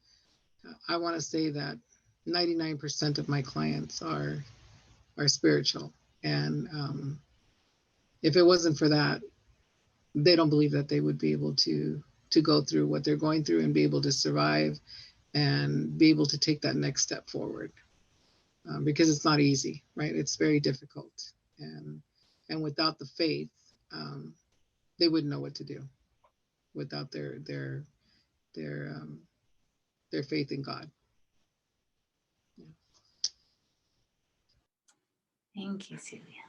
I want to say that 99% of my clients are spiritual. And if it wasn't for that, they don't believe that they would be able to go through what they're going through and be able to survive and be able to take that next step forward. Because it's not easy, right? It's very difficult. And without the faith, they wouldn't know what to do without their faith in God. Yeah. Thank you, Celia.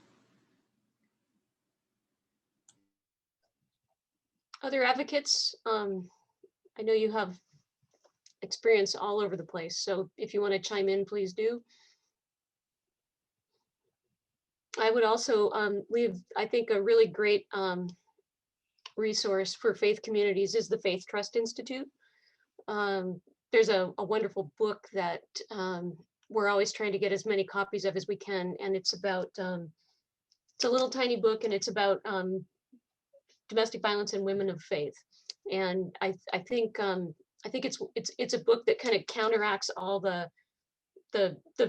Other advocates, I know you have experience all over the place, so if you want to chime in, please do. I would also leave, I think, a really great resource for faith communities is the Faith Trust Institute. There's a wonderful book that we're always trying to get as many copies of as we can, and it's about, it's a little tiny book, and it's about domestic violence and women of faith. And I think it's a book that kind of counteracts all the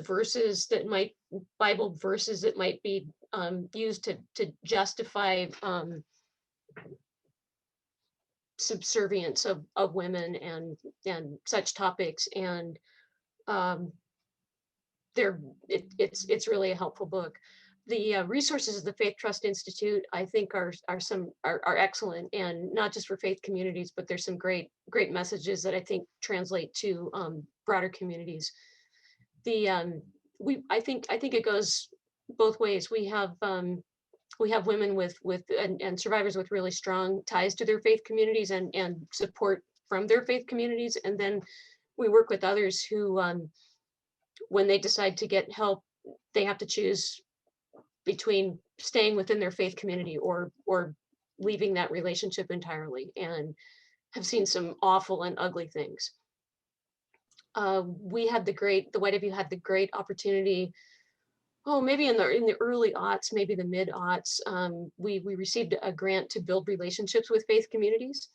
verses that might, Bible verses that might be used to justify subservience of women and such topics. And it's really a helpful book. The resources of the Faith Trust Institute, I think, are excellent, and not just for faith communities, but there's some great messages that I think translate to broader communities. I think it goes both ways. We have women with and survivors with really strong ties to their faith communities and support from their faith communities, and then we work with others who, when they decide to get help, they have to choose between staying within their faith community or leaving that relationship entirely, and have seen some awful and ugly things. We had the YW had the great opportunity, maybe in the early aughts, maybe the mid aughts, we received a grant to build relationships with faith communities.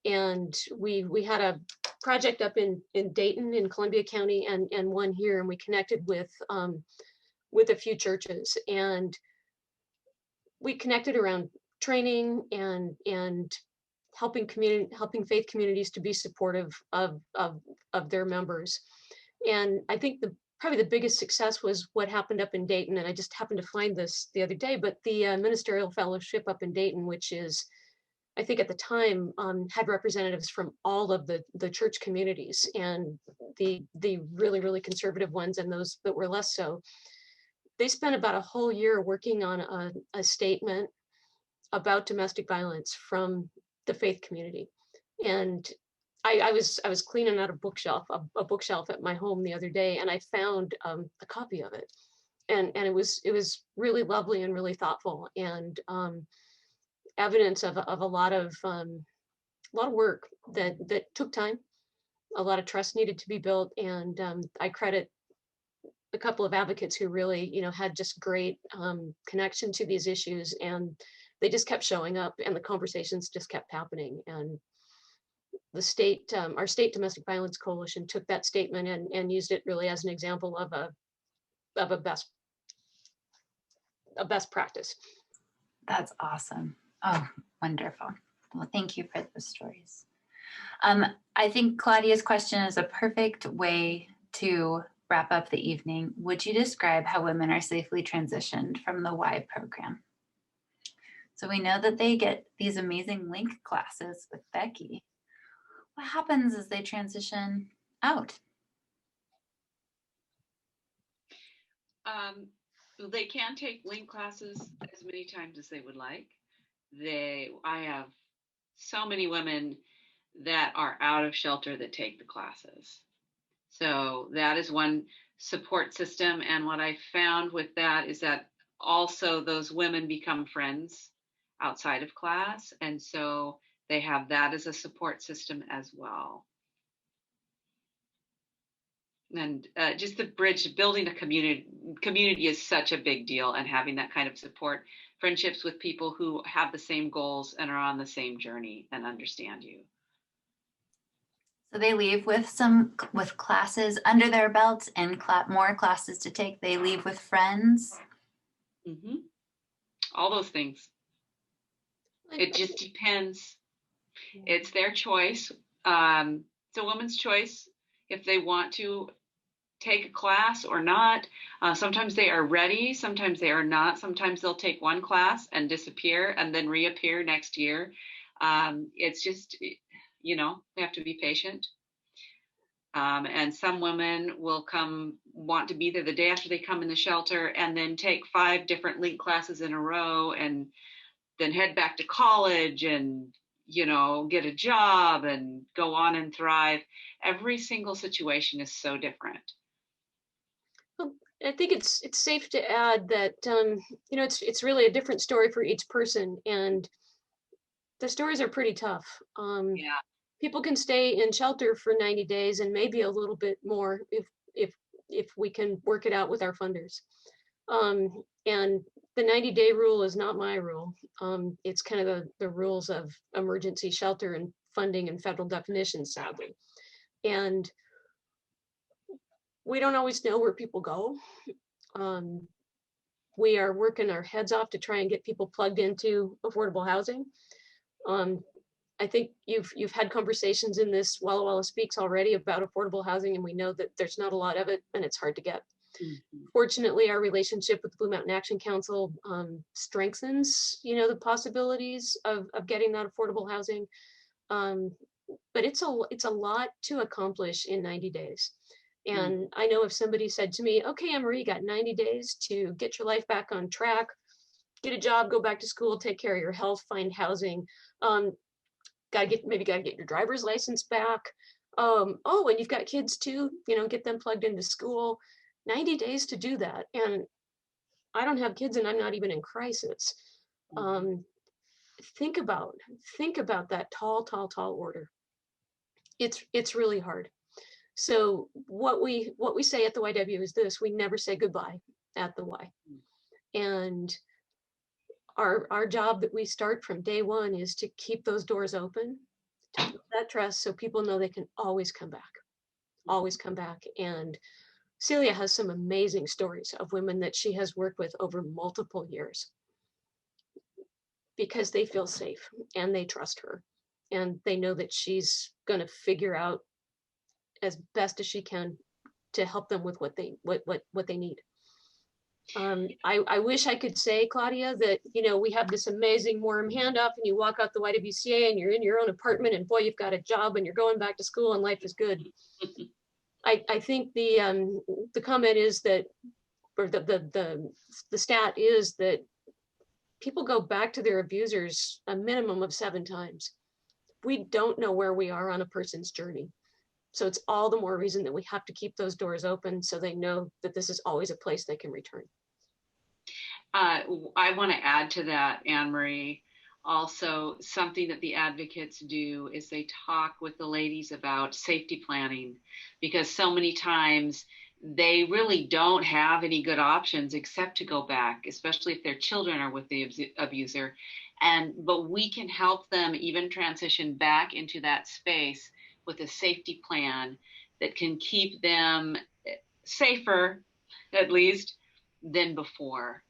And we had a project up in Dayton in Columbia County and one here, and we connected with a few churches, and we connected around training and helping faith communities to be supportive of their members. And I think probably the biggest success was what happened up in Dayton. And I just happened to find this the other day, but the ministerial fellowship up in Dayton, which is, I think at the time, had representatives from all of the church communities, and the really, really conservative ones and those that were less so. They spent about a whole year working on a statement about domestic violence from the faith community. And I was cleaning out a bookshelf at my home the other day, and I found a copy of it, and it was really lovely and really thoughtful, and evidence of a lot of work that took time. A lot of trust needed to be built, and I credit a couple of advocates who really, had just great connection to these issues, and they just kept showing up, and the conversations just kept happening. And the state, our state domestic violence coalition, took that statement and used it really as an example of a best practice. That's awesome. Oh, wonderful. Well, thank you for those stories. I think Claudia's question is a perfect way to wrap up the evening. Would you describe how women are safely transitioned from the Y program? So we know that they get these amazing link classes with Becky. What happens as they transition out? They can take link classes as many times as they would like. I have so many women that are out of shelter that take the classes. So that is one support system. And what I found with that is that also those women become friends outside of class. And so they have that as a support system as well. And just the bridge, building a community is such a big deal, and having that kind of support, friendships with people who have the same goals and are on the same journey and understand you. So they leave with classes under their belts and more classes to take. They leave with friends. Mm-hmm. All those things. It just depends. It's their choice. It's a woman's choice if they want to take a class or not. Sometimes they are ready, sometimes they are not. Sometimes they'll take one class and disappear and then reappear next year. It's just, they have to be patient. And some women will want to be there the day after they come in the shelter and then take 5 different link classes in a row and then head back to college and get a job and go on and thrive. Every single situation is so different. I think it's safe to add that it's really a different story for each person, and the stories are pretty tough. Yeah. People can stay in shelter for 90 days and maybe a little bit more if we can work it out with our funders. And the 90-day rule is not my rule. It's kind of the rules of emergency shelter and funding and federal definitions, sadly. And we don't always know where people go. We are working our heads off to try and get people plugged into affordable housing. I think you've had conversations in this Walla Speaks already about affordable housing, and we know that there's not a lot of it and it's hard to get. Mm-hmm. Fortunately, our relationship with the Blue Mountain Action Council strengthens, the possibilities of getting that affordable housing. But it's a lot to accomplish in 90 days. And I know if somebody said to me, okay, Anne-Marie, you got 90 days to get your life back on track, get a job, go back to school, take care of your health, find housing, gotta get your driver's license back. And you've got kids too, get them plugged into school. 90 days to do that. And I don't have kids and I'm not even in crisis. Think about that tall order. It's really hard. So what we say at the YW is this: we never say goodbye at the Y. And our job that we start from day one is to keep those doors open, to keep that trust, so people know they can always come back. And Celia has some amazing stories of women that she has worked with over multiple years because they feel safe and they trust her and they know that she's going to figure out as best as she can to help them with what they need. I wish I could say, Claudia, that we have this amazing warm handoff and you walk out the YWCA and you're in your own apartment and boy, you've got a job and you're going back to school and life is good. I think the comment is that, or the stat is that people go back to their abusers a minimum of 7 times. We don't know where we are on a person's journey. So it's all the more reason that we have to keep those doors open so they know that this is always a place they can return. I want to add to that, Anne-Marie. Also, something that the advocates do is they talk with the ladies about safety planning, because so many times they really don't have any good options except to go back, especially if their children are with the abuser. But we can help them even transition back into that space with a safety plan that can keep them safer, at least, than before.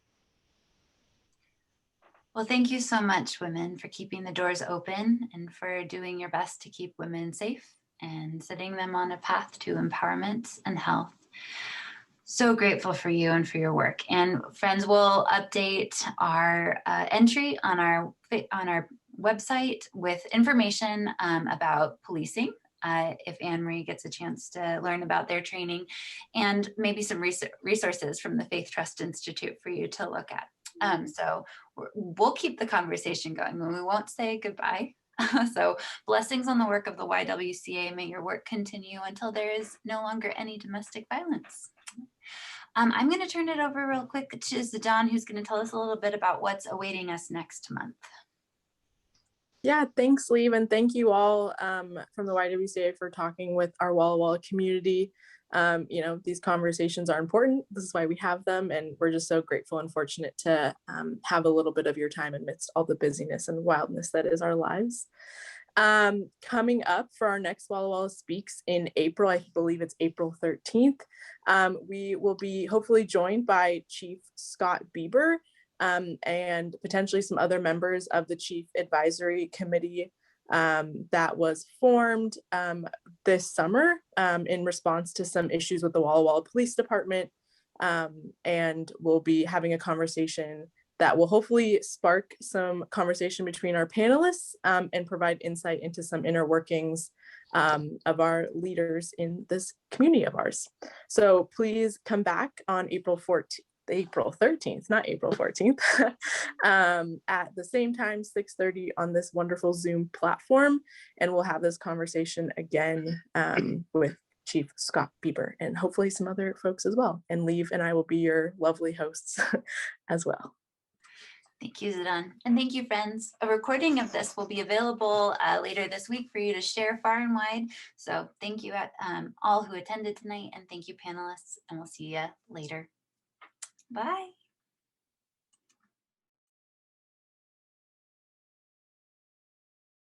Well, thank you so much, women, for keeping the doors open and for doing your best to keep women safe and setting them on a path to empowerment and health. So grateful for you and for your work. And friends, we'll update our entry on our website with information about policing. If Anne-Marie gets a chance to learn about their training, and maybe some resources from the Faith Trust Institute for you to look at. So we'll keep the conversation going and we won't say goodbye. So blessings on the work of the YWCA. May your work continue until there is no longer any domestic violence. I'm going to turn it over real quick to Zidane, who's going to tell us a little bit about what's awaiting us next month. Yeah, thanks, Liv, and thank you all from the YWCA for talking with our Walla Walla community. You know, these conversations are important. This is why we have them, and we're just so grateful and fortunate to have a little bit of your time amidst all the busyness and wildness that is our lives. Coming up for our next Walla Walla Speaks in April, I believe it's April 13th, we will be hopefully joined by Chief Scott Bieber and potentially some other members of the Chief Advisory Committee that was formed this summer in response to some issues with the Walla Walla Police Department. And we'll be having a conversation that will hopefully spark some conversation between our panelists and provide insight into some inner workings of our leaders in this community of ours. So please come back on April 13th, not April 14th, at the same time, 6:30 on this wonderful Zoom platform. And we'll have this conversation again with Chief Scott Bieber and hopefully some other folks as well. And Liv and I will be your lovely hosts as well. Thank you, Zidane. And thank you, friends. A recording of this will be available later this week for you to share far and wide. So thank you all who attended tonight, and thank you, panelists, and we'll see you later. Bye.